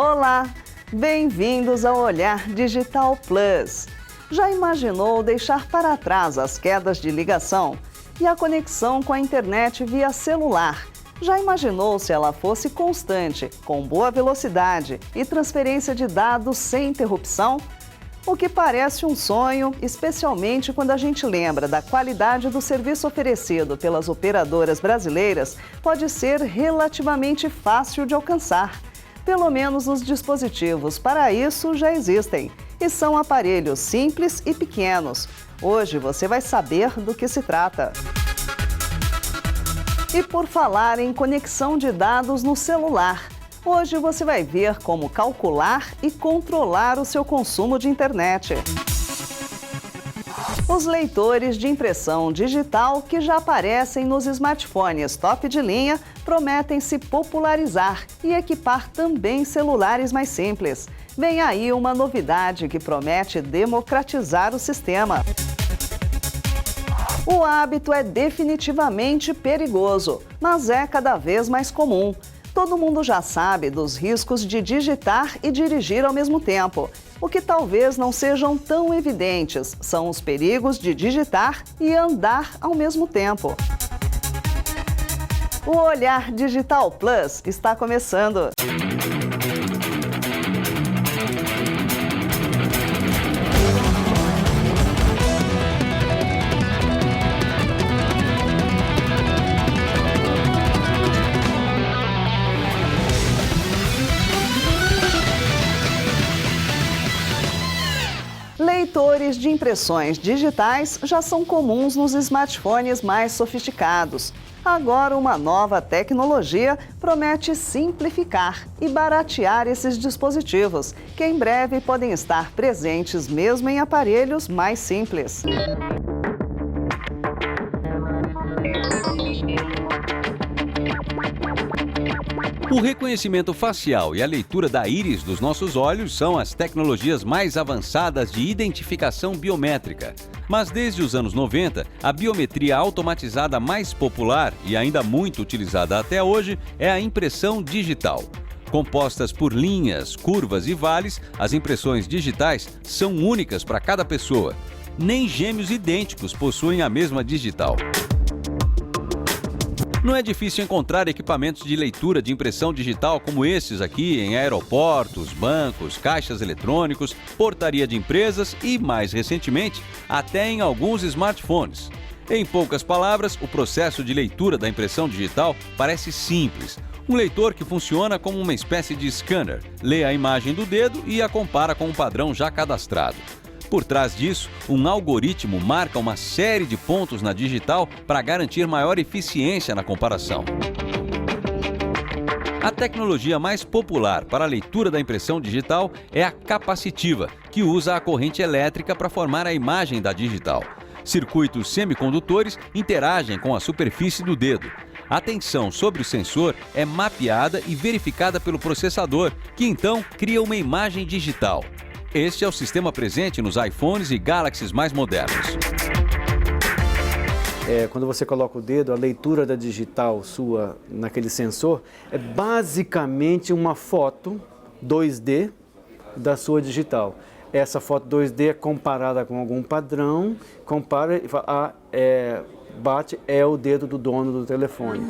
Olá, bem-vindos ao Olhar Digital Plus. Já imaginou deixar para trás as quedas de ligação e a conexão com a internet via celular? Já imaginou se ela fosse constante, com boa velocidade e transferência de dados sem interrupção? O que parece um sonho, especialmente quando a gente lembra da qualidade do serviço oferecido pelas operadoras brasileiras, pode ser relativamente fácil de alcançar. Pelo menos os dispositivos para isso já existem e são aparelhos simples e pequenos. Hoje você vai saber do que se trata. E por falar em conexão de dados no celular, hoje você vai ver como calcular e controlar o seu consumo de internet. Os leitores de impressão digital que já aparecem nos smartphones top de linha prometem se popularizar e equipar também celulares mais simples. Vem aí uma novidade que promete democratizar o sistema. O hábito é definitivamente perigoso, mas é cada vez mais comum. Todo mundo já sabe dos riscos de digitar e dirigir ao mesmo tempo. O que talvez não sejam tão evidentes são os perigos de digitar e andar ao mesmo tempo. O Olhar Digital Plus está começando. Leitores de impressões digitais já são comuns nos smartphones mais sofisticados. Agora, uma nova tecnologia promete simplificar e baratear esses dispositivos, que em breve podem estar presentes mesmo em aparelhos mais simples. O reconhecimento facial e a leitura da íris dos nossos olhos são as tecnologias mais avançadas de identificação biométrica. Mas desde os anos 90, a biometria automatizada mais popular e ainda muito utilizada até hoje é a impressão digital. Compostas por linhas, curvas e vales, as impressões digitais são únicas para cada pessoa. Nem gêmeos idênticos possuem a mesma digital. Não é difícil encontrar equipamentos de leitura de impressão digital como esses aqui em aeroportos, bancos, caixas eletrônicos, portaria de empresas e, mais recentemente, até em alguns smartphones. Em poucas palavras, o processo de leitura da impressão digital parece simples. Um leitor que funciona como uma espécie de scanner, lê a imagem do dedo e a compara com um padrão já cadastrado. Por trás disso, um algoritmo marca uma série de pontos na digital para garantir maior eficiência na comparação. A tecnologia mais popular para a leitura da impressão digital é a capacitiva, que usa a corrente elétrica para formar a imagem da digital. Circuitos semicondutores interagem com a superfície do dedo. A tensão sobre o sensor é mapeada e verificada pelo processador, que então cria uma imagem digital. Este é o sistema presente nos iPhones e Galaxies mais modernos. Quando você coloca o dedo, a leitura da digital sua naquele sensor é basicamente uma foto 2D da sua digital. Essa foto 2D é comparada com algum padrão, compara e fala, bate, é o dedo do dono do telefone.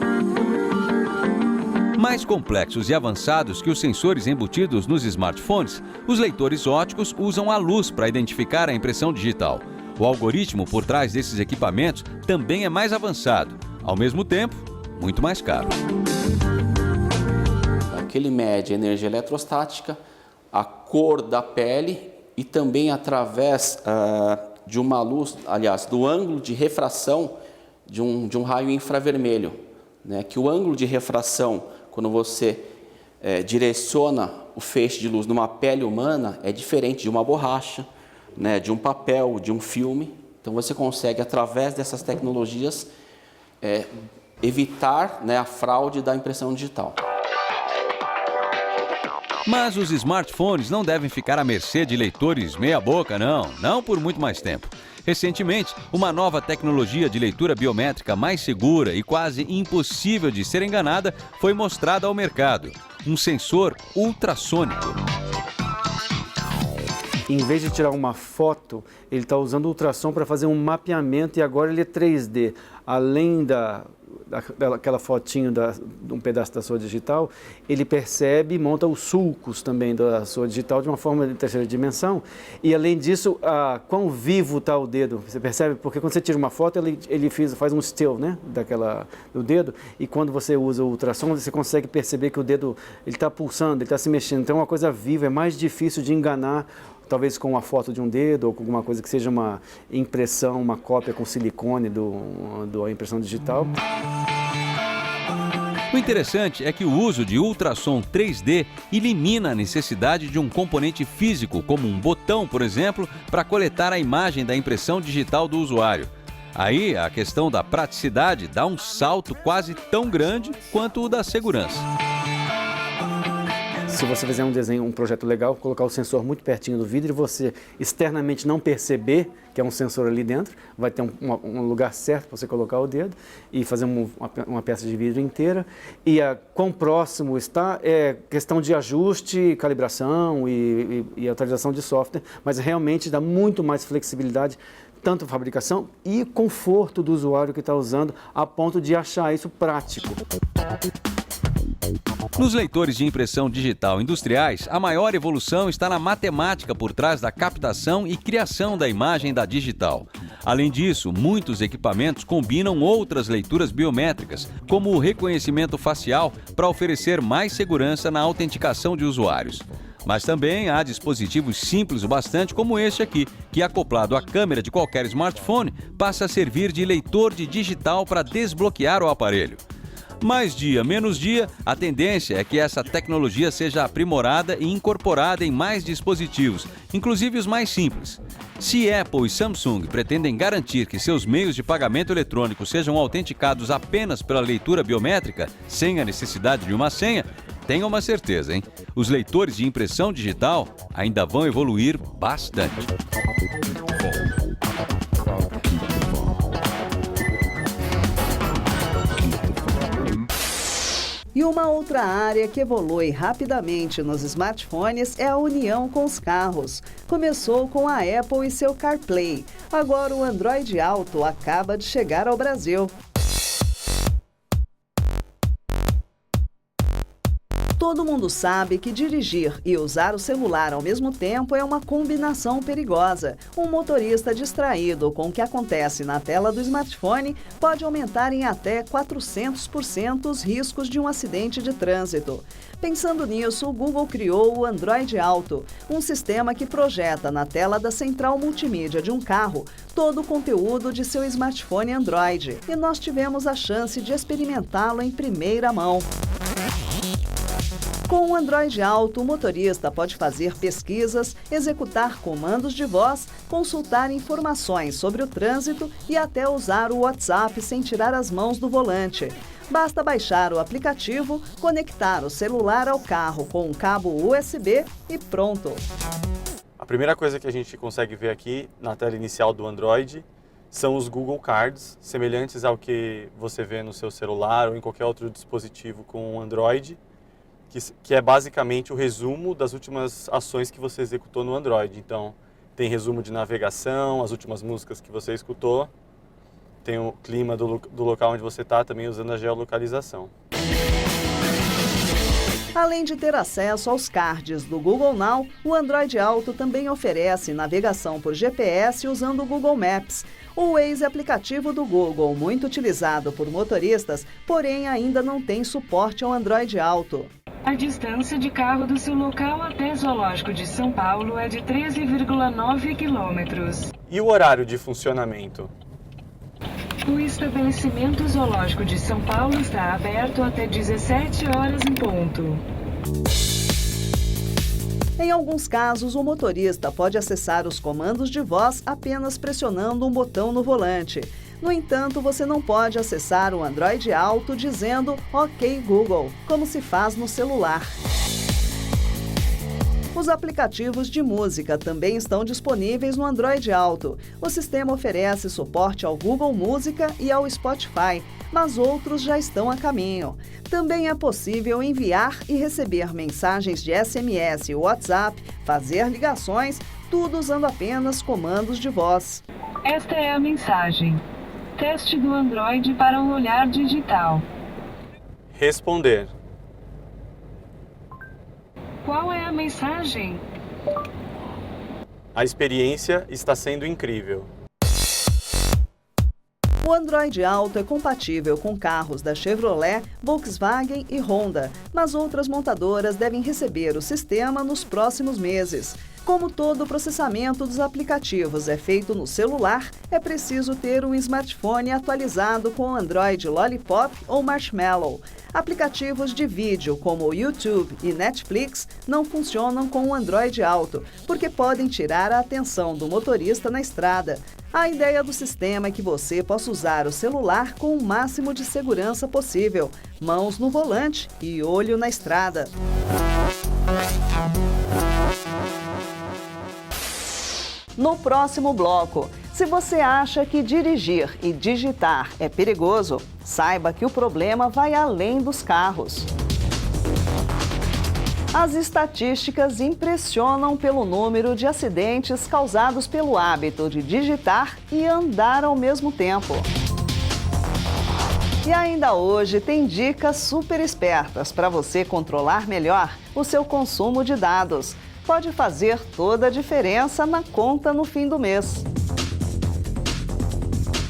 Mais complexos e avançados que os sensores embutidos nos smartphones, os leitores ópticos usam a luz para identificar a impressão digital. O algoritmo por trás desses equipamentos também é mais avançado, ao mesmo tempo, muito mais caro. Ele mede a energia eletrostática, a cor da pele e também através de uma luz, aliás, do ângulo de refração de um raio infravermelho, né? Que o ângulo de refração, quando você direciona o feixe de luz numa pele humana, é diferente de uma borracha, né, de um papel, de um filme. Então você consegue, através dessas tecnologias, evitar, né, a fraude da impressão digital. Mas os smartphones não devem ficar à mercê de leitores meia-boca, não por muito mais tempo. Recentemente, uma nova tecnologia de leitura biométrica mais segura e quase impossível de ser enganada foi mostrada ao mercado. um sensor ultrassônico. Em vez de tirar uma foto, ele está usando o ultrassom para fazer um mapeamento e agora ele é 3D. Além daquela fotinho de um pedaço da sua digital, ele percebe e monta os sulcos também da sua digital de uma forma de terceira dimensão. E além disso, quão vivo está o dedo, você percebe? Porque quando você tira uma foto, ele faz um still, né, do dedo, e quando você usa o ultrassom, você consegue perceber que o dedo está pulsando, ele está se mexendo. Então é uma coisa viva, é mais difícil de enganar, talvez com uma foto de um dedo ou com alguma coisa que seja uma impressão, uma cópia com silicone da impressão digital. O interessante é que o uso de ultrassom 3D elimina a necessidade de um componente físico, como um botão, por exemplo, para coletar a imagem da impressão digital do usuário. Aí, a questão da praticidade dá um salto quase tão grande quanto o da segurança. Se você fizer um desenho, um projeto legal, colocar o sensor muito pertinho do vidro e você externamente não perceber que é um sensor ali dentro, vai ter um lugar certo para você colocar o dedo e fazer uma peça de vidro inteira. E quão próximo está é questão de ajuste, calibração e atualização de software, mas realmente dá muito mais flexibilidade, tanto fabricação e conforto do usuário que está usando, a ponto de achar isso prático. Nos leitores de impressão digital industriais, a maior evolução está na matemática por trás da captação e criação da imagem da digital. Além disso, muitos equipamentos combinam outras leituras biométricas, como o reconhecimento facial, para oferecer mais segurança na autenticação de usuários. Mas também há dispositivos simples o bastante como este aqui, que acoplado à câmera de qualquer smartphone, passa a servir de leitor de digital para desbloquear o aparelho. Mais dia, menos dia, a tendência é que essa tecnologia seja aprimorada e incorporada em mais dispositivos, inclusive os mais simples. Se Apple e Samsung pretendem garantir que seus meios de pagamento eletrônico sejam autenticados apenas pela leitura biométrica, sem a necessidade de uma senha, tenha uma certeza, hein? Os leitores de impressão digital ainda vão evoluir bastante. E uma outra área que evolui rapidamente nos smartphones é a união com os carros. Começou com a Apple e seu CarPlay. Agora o Android Auto acaba de chegar ao Brasil. Todo mundo sabe que dirigir e usar o celular ao mesmo tempo é uma combinação perigosa. Um motorista distraído com o que acontece na tela do smartphone pode aumentar em até 400% os riscos de um acidente de trânsito. Pensando nisso, o Google criou o Android Auto, um sistema que projeta na tela da central multimídia de um carro todo o conteúdo de seu smartphone Android. E nós tivemos a chance de experimentá-lo em primeira mão. Com o Android Auto, o motorista pode fazer pesquisas, executar comandos de voz, consultar informações sobre o trânsito e até usar o WhatsApp sem tirar as mãos do volante. Basta baixar o aplicativo, conectar o celular ao carro com um cabo USB e pronto. A primeira coisa que a gente consegue ver aqui na tela inicial do Android são os Google Cards, semelhantes ao que você vê no seu celular ou em qualquer outro dispositivo com Android, que é basicamente o resumo das últimas ações que você executou no Android. Então, tem resumo de navegação, as últimas músicas que você escutou, tem o clima do local onde você está, também usando a geolocalização. Além de ter acesso aos cards do Google Now, o Android Auto também oferece navegação por GPS usando o Google Maps. O Waze aplicativo do Google, muito utilizado por motoristas, porém ainda não tem suporte ao Android Auto. A distância de carro do seu local até Zoológico de São Paulo é de 13,9 quilômetros. E o horário de funcionamento? O estabelecimento Zoológico de São Paulo está aberto até 17 horas em ponto. Em alguns casos, o motorista pode acessar os comandos de voz apenas pressionando um botão no volante. No entanto, você não pode acessar o Android Auto dizendo OK Google, como se faz no celular. Os aplicativos de música também estão disponíveis no Android Auto. O sistema oferece suporte ao Google Música e ao Spotify. mas outros já estão a caminho. Também é possível enviar e receber mensagens de SMS e WhatsApp, fazer ligações, tudo usando apenas comandos de voz. Esta é a mensagem. Teste do Android para o olhar digital. Responder. Qual é a mensagem? A experiência está sendo incrível. O Android Auto é compatível com carros da Chevrolet, Volkswagen e Honda, mas outras montadoras devem receber o sistema nos próximos meses. Como todo o processamento dos aplicativos é feito no celular, é preciso ter um smartphone atualizado com Android Lollipop ou Marshmallow. Aplicativos de vídeo como o YouTube e Netflix não funcionam com o Android Auto, porque podem tirar a atenção do motorista na estrada. A ideia do sistema é que você possa usar o celular com o máximo de segurança possível, mãos no volante e olho na estrada. No próximo bloco, se você acha que dirigir e digitar é perigoso, saiba que o problema vai além dos carros. As estatísticas impressionam pelo número de acidentes causados pelo hábito de digitar e andar ao mesmo tempo. E ainda hoje tem dicas super espertas para você controlar melhor o seu consumo de dados. Pode fazer toda a diferença na conta no fim do mês.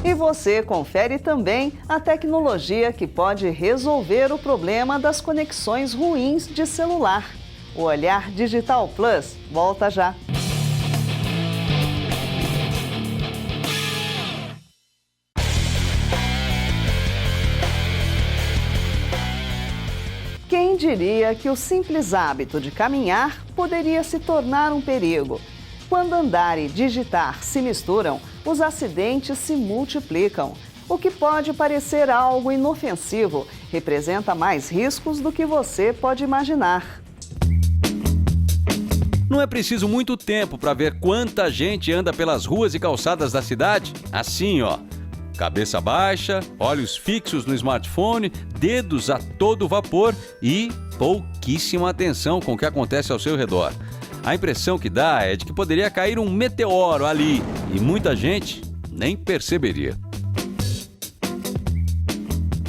E você confere também a tecnologia que pode resolver o problema das conexões ruins de celular. O Olhar Digital Plus volta já. Quem diria que o simples hábito de caminhar poderia se tornar um perigo? Quando andar e digitar se misturam, os acidentes se multiplicam. O que pode parecer algo inofensivo representa mais riscos do que você pode imaginar. Não é preciso muito tempo para ver quanta gente anda pelas ruas e calçadas da cidade. Assim, ó. Cabeça baixa, olhos fixos no smartphone, dedos a todo vapor e pouquíssima atenção com o que acontece ao seu redor. A impressão que dá é de que poderia cair um meteoro ali e muita gente nem perceberia.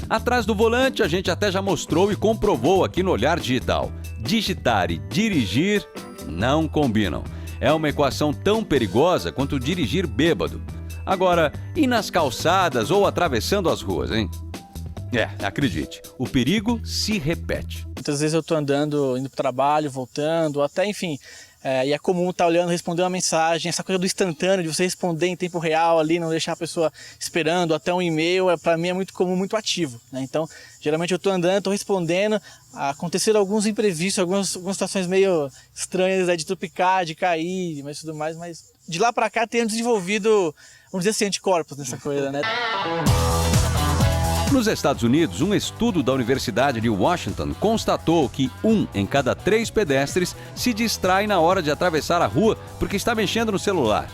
Atrás do volante, a gente até já mostrou e comprovou aqui no Olhar Digital. Digitar e dirigir não combinam. É uma equação tão perigosa quanto dirigir bêbado. Agora, e nas calçadas ou atravessando as ruas, hein? Acredite, o perigo se repete. Muitas vezes eu estou andando, indo para o trabalho, voltando, até enfim, e é comum estar olhando, responder uma mensagem, essa coisa do instantâneo, de você responder em tempo real ali, não deixar a pessoa esperando, até um e-mail, para mim é muito comum, muito ativo, né? Então, geralmente eu estou andando, estou respondendo, aconteceram alguns imprevistos, algumas situações meio estranhas, de tropicar, de cair, mas tudo mais, mas de lá para cá tenho desenvolvido, vamos dizer assim, anticorpos nessa coisa, né? Nos Estados Unidos, um estudo da Universidade de Washington constatou que 1 em cada 3 pedestres se distrai na hora de atravessar a rua porque está mexendo no celular.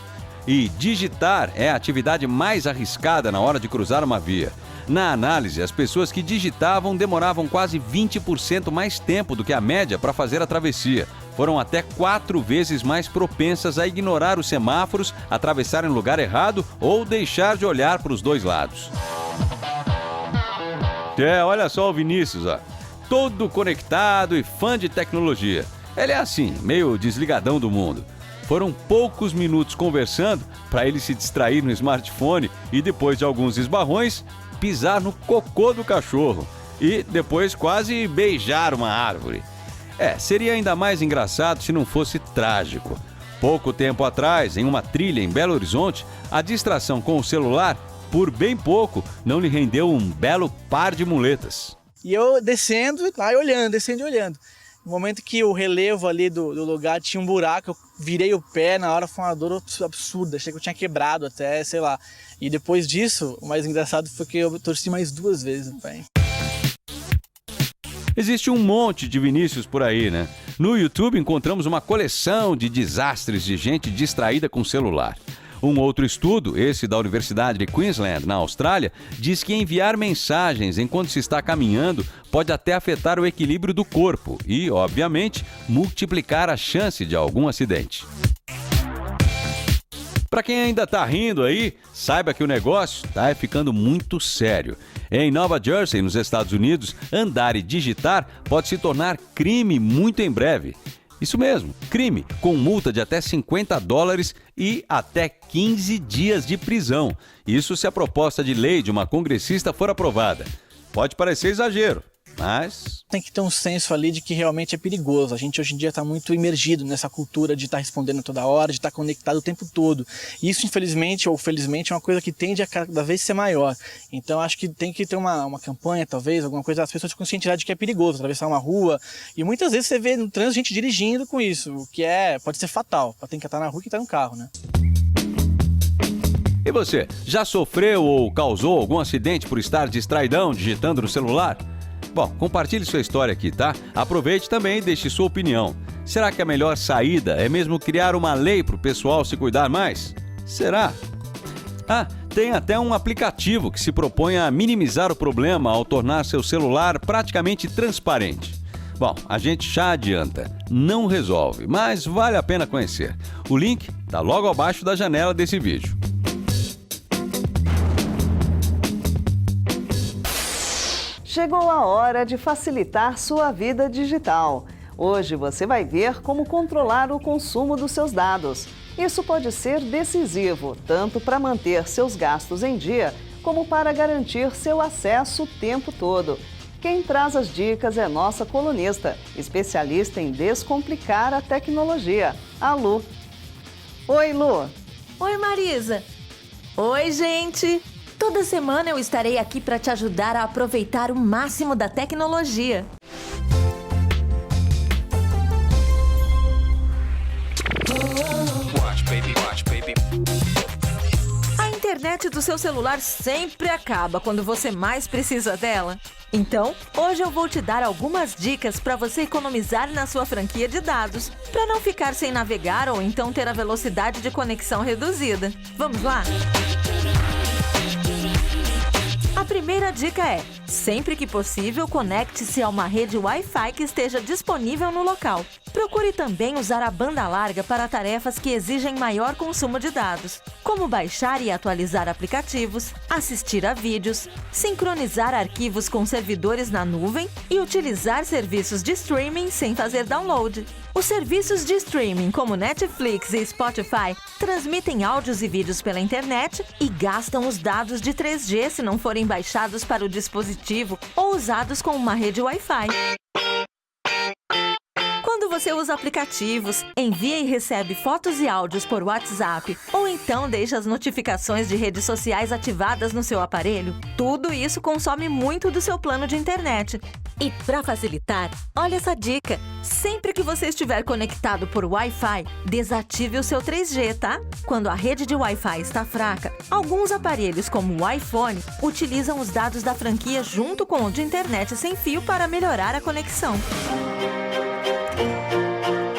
E digitar é a atividade mais arriscada na hora de cruzar uma via. Na análise, as pessoas que digitavam demoravam quase 20% mais tempo do que a média para fazer a travessia. Foram até 4 vezes mais propensas a ignorar os semáforos, atravessar em lugar errado ou deixar de olhar para os dois lados. Olha só o Vinícius, ó. Todo conectado e fã de tecnologia. Ele é assim, meio desligadão do mundo. Foram poucos minutos conversando para ele se distrair no smartphone e depois de alguns esbarrões, pisar no cocô do cachorro e depois quase beijar uma árvore. Seria ainda mais engraçado se não fosse trágico. Pouco tempo atrás, em uma trilha em Belo Horizonte, a distração com o celular, por bem pouco, não lhe rendeu um belo par de muletas. E eu descendo e olhando, descendo e olhando. No momento que o relevo ali do lugar tinha um buraco, eu virei o pé, na hora foi uma dor absurda, achei que eu tinha quebrado até, sei lá. E depois disso, o mais engraçado foi que eu torci mais 2 vezes o pé. Existe um monte de Vinícius por aí, né? No YouTube encontramos uma coleção de desastres de gente distraída com celular. Um outro estudo, esse da Universidade de Queensland, na Austrália, diz que enviar mensagens enquanto se está caminhando pode até afetar o equilíbrio do corpo e, obviamente, multiplicar a chance de algum acidente. Para quem ainda está rindo aí, saiba que o negócio está ficando muito sério. Em Nova Jersey, nos Estados Unidos, andar e digitar pode se tornar crime muito em breve. Isso mesmo, crime, com multa de até $50 e até 15 dias de prisão. Isso se a proposta de lei de uma congressista for aprovada. Pode parecer exagero, mas tem que ter um senso ali de que realmente é perigoso. A gente hoje em dia está muito imergido nessa cultura de estar respondendo toda hora, de estar conectado o tempo todo. E isso, infelizmente ou felizmente, é uma coisa que tende a cada vez ser maior. Então, acho que tem que ter uma campanha, talvez, alguma coisa, as pessoas se conscientizarem de que é perigoso atravessar uma rua. E muitas vezes você vê no trânsito gente dirigindo com isso, o que pode ser fatal para quem está na rua e quem está no carro, né? E você, já sofreu ou causou algum acidente por estar distraidão digitando no celular? Bom, compartilhe sua história aqui, tá? Aproveite também e deixe sua opinião. Será que a melhor saída é mesmo criar uma lei para o pessoal se cuidar mais? Será? Tem até um aplicativo que se propõe a minimizar o problema ao tornar seu celular praticamente transparente. Bom, a gente já adianta, não resolve, mas vale a pena conhecer. O link está logo abaixo da janela desse vídeo. Chegou a hora de facilitar sua vida digital. Hoje você vai ver como controlar o consumo dos seus dados. Isso pode ser decisivo, tanto para manter seus gastos em dia, como para garantir seu acesso o tempo todo. Quem traz as dicas é nossa colunista, especialista em descomplicar a tecnologia, a Lu. Oi, Lu! Oi, Marisa! Oi, gente! Toda semana eu estarei aqui para te ajudar a aproveitar o máximo da tecnologia. A internet do seu celular sempre acaba quando você mais precisa dela. Então, hoje eu vou te dar algumas dicas para você economizar na sua franquia de dados, para não ficar sem navegar ou então ter a velocidade de conexão reduzida. Vamos lá? A primeira dica é, sempre que possível, conecte-se a uma rede Wi-Fi que esteja disponível no local. Procure também usar a banda larga para tarefas que exigem maior consumo de dados, como baixar e atualizar aplicativos, assistir a vídeos, sincronizar arquivos com servidores na nuvem e utilizar serviços de streaming sem fazer download. Os serviços de streaming como Netflix e Spotify transmitem áudios e vídeos pela internet e gastam os dados de 3G se não forem baixados para o dispositivo ou usados com uma rede Wi-Fi. Quando você usa aplicativos, envia e recebe fotos e áudios por WhatsApp ou então deixa as notificações de redes sociais ativadas no seu aparelho, tudo isso consome muito do seu plano de internet. E para facilitar, olha essa dica! Sempre que você estiver conectado por Wi-Fi, desative o seu 3G, tá? Quando a rede de Wi-Fi está fraca, alguns aparelhos como o iPhone utilizam os dados da franquia junto com o de internet sem fio para melhorar a conexão.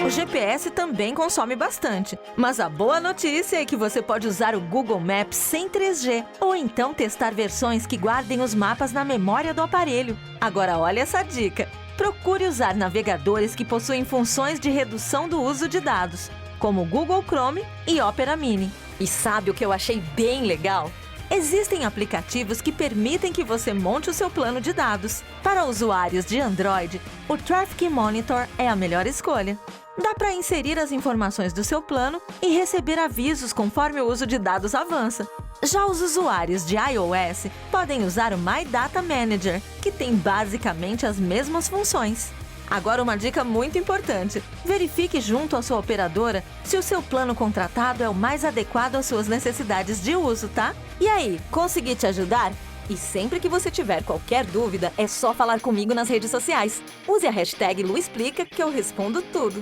O GPS também consome bastante, mas a boa notícia é que você pode usar o Google Maps sem 3G ou então testar versões que guardem os mapas na memória do aparelho. Agora olha essa dica! Procure usar navegadores que possuem funções de redução do uso de dados, como o Google Chrome e Opera Mini. E sabe o que eu achei bem legal? Existem aplicativos que permitem que você monte o seu plano de dados. Para usuários de Android, o Traffic Monitor é a melhor escolha. Dá para inserir as informações do seu plano e receber avisos conforme o uso de dados avança. Já os usuários de iOS podem usar o My Data Manager, que tem basicamente as mesmas funções. Agora uma dica muito importante. Verifique junto à sua operadora se o seu plano contratado é o mais adequado às suas necessidades de uso, tá? E aí, consegui te ajudar? E sempre que você tiver qualquer dúvida, é só falar comigo nas redes sociais. Use a hashtag LuExplica que eu respondo tudo.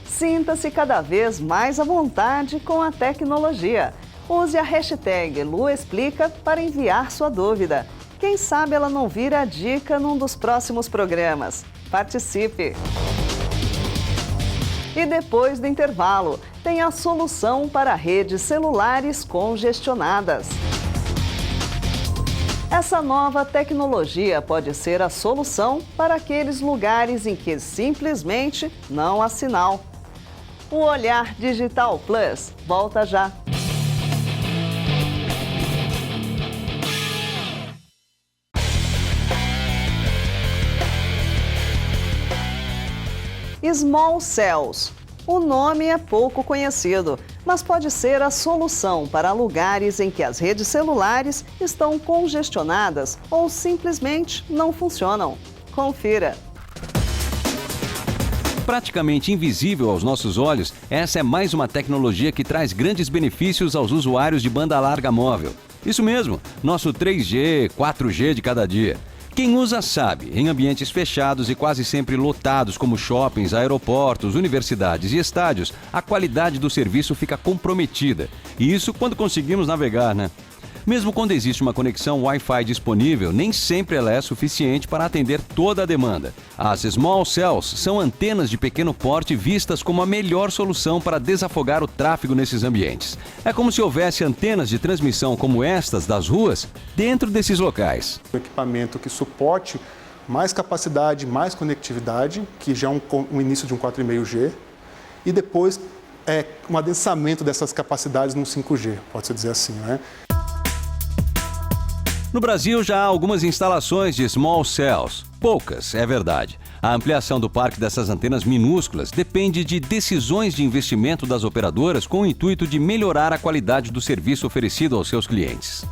Sinta-se cada vez mais à vontade com a tecnologia. Use a hashtag LuExplica para enviar sua dúvida. Quem sabe ela não vira a dica num dos próximos programas. Participe! E depois do intervalo, tem a solução para redes celulares congestionadas. Essa nova tecnologia pode ser a solução para aqueles lugares em que simplesmente não há sinal. O Olhar Digital Plus volta já. Small Cells. O nome é pouco conhecido, mas pode ser a solução para lugares em que as redes celulares estão congestionadas ou simplesmente não funcionam. Confira. Praticamente invisível aos nossos olhos, essa é mais uma tecnologia que traz grandes benefícios aos usuários de banda larga móvel. Isso mesmo, nosso 3G, 4G de cada dia. Quem usa sabe, em ambientes fechados e quase sempre lotados como shoppings, aeroportos, universidades e estádios, a qualidade do serviço fica comprometida. E isso quando conseguimos navegar, né? Mesmo quando existe uma conexão Wi-Fi disponível, nem sempre ela é suficiente para atender toda a demanda. As Small Cells são antenas de pequeno porte vistas como a melhor solução para desafogar o tráfego nesses ambientes. É como se houvesse antenas de transmissão como estas das ruas dentro desses locais. Um equipamento que suporte mais capacidade, mais conectividade, que já é um início de um 4,5G, e depois um adensamento dessas capacidades no 5G, pode-se dizer assim, né? No Brasil já há algumas instalações de Small Cells. Poucas, é verdade. A ampliação do parque dessas antenas minúsculas depende de decisões de investimento das operadoras com o intuito de melhorar a qualidade do serviço oferecido aos seus clientes.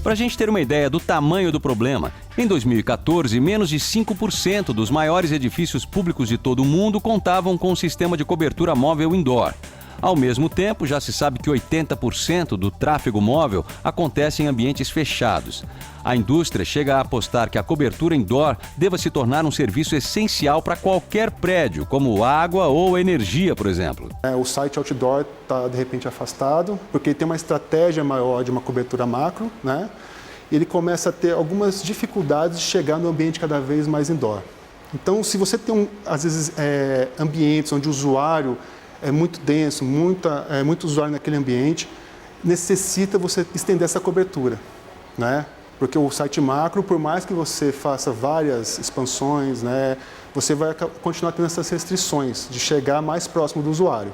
Para a gente ter uma ideia do tamanho do problema, em 2014, menos de 5% dos maiores edifícios públicos de todo o mundo contavam com um sistema de cobertura móvel indoor. Ao mesmo tempo, já se sabe que 80% do tráfego móvel acontece em ambientes fechados. A indústria chega a apostar que a cobertura indoor deva se tornar um serviço essencial para qualquer prédio, como água ou energia, por exemplo. O site outdoor está, de repente, afastado, porque tem uma estratégia maior de uma cobertura macro, né? E ele começa a ter algumas dificuldades de chegar no ambiente cada vez mais indoor. Então, se você tem, às vezes, ambientes onde o usuário é muito denso, muito usuário naquele ambiente, necessita você estender essa cobertura, né? Porque o site macro, por mais que você faça várias expansões, né, você vai continuar tendo essas restrições de chegar mais próximo do usuário.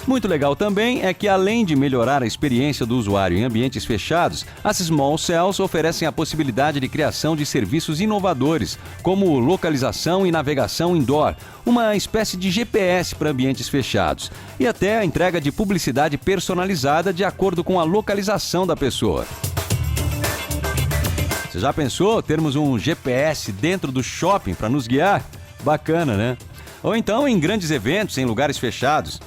Muito legal também é que, além de melhorar a experiência do usuário em ambientes fechados, as Small Cells oferecem a possibilidade de criação de serviços inovadores, como localização e navegação indoor, uma espécie de GPS para ambientes fechados, e até a entrega de publicidade personalizada de acordo com a localização da pessoa. Você já pensou termos um GPS dentro do shopping para nos guiar? Bacana, né? Ou então em grandes eventos, em lugares fechados.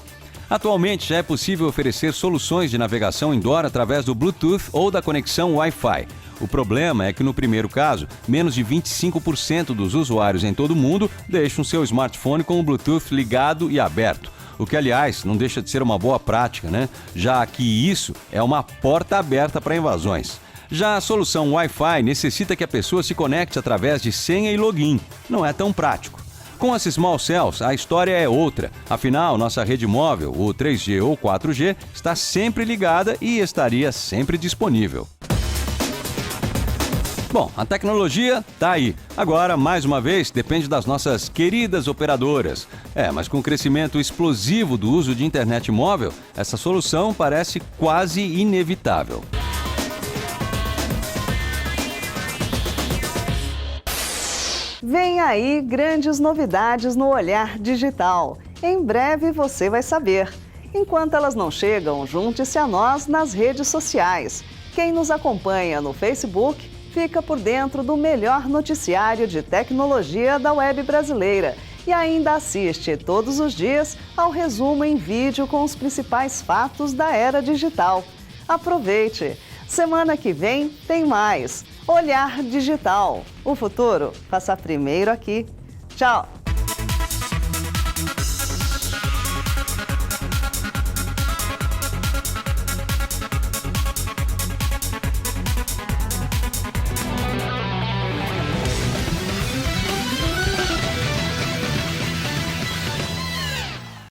Atualmente já é possível oferecer soluções de navegação indoor através do Bluetooth ou da conexão Wi-Fi. O problema é que, no primeiro caso, menos de 25% dos usuários em todo o mundo deixam seu smartphone com o Bluetooth ligado e aberto. O que, aliás, não deixa de ser uma boa prática, né? Já que isso é uma porta aberta para invasões. Já a solução Wi-Fi necessita que a pessoa se conecte através de senha e login. Não é tão prático. Com as Small Cells, a história é outra. Afinal, nossa rede móvel, o 3G ou 4G, está sempre ligada e estaria sempre disponível. Bom, a tecnologia está aí. Agora, mais uma vez, depende das nossas queridas operadoras. Mas com o crescimento explosivo do uso de internet móvel, essa solução parece quase inevitável. Vem aí grandes novidades no Olhar Digital. Em breve você vai saber. Enquanto elas não chegam, junte-se a nós nas redes sociais. Quem nos acompanha no Facebook fica por dentro do melhor noticiário de tecnologia da web brasileira e ainda assiste todos os dias ao resumo em vídeo com os principais fatos da era digital. Aproveite! Semana que vem tem mais. Olhar Digital. O futuro passa primeiro aqui. Tchau!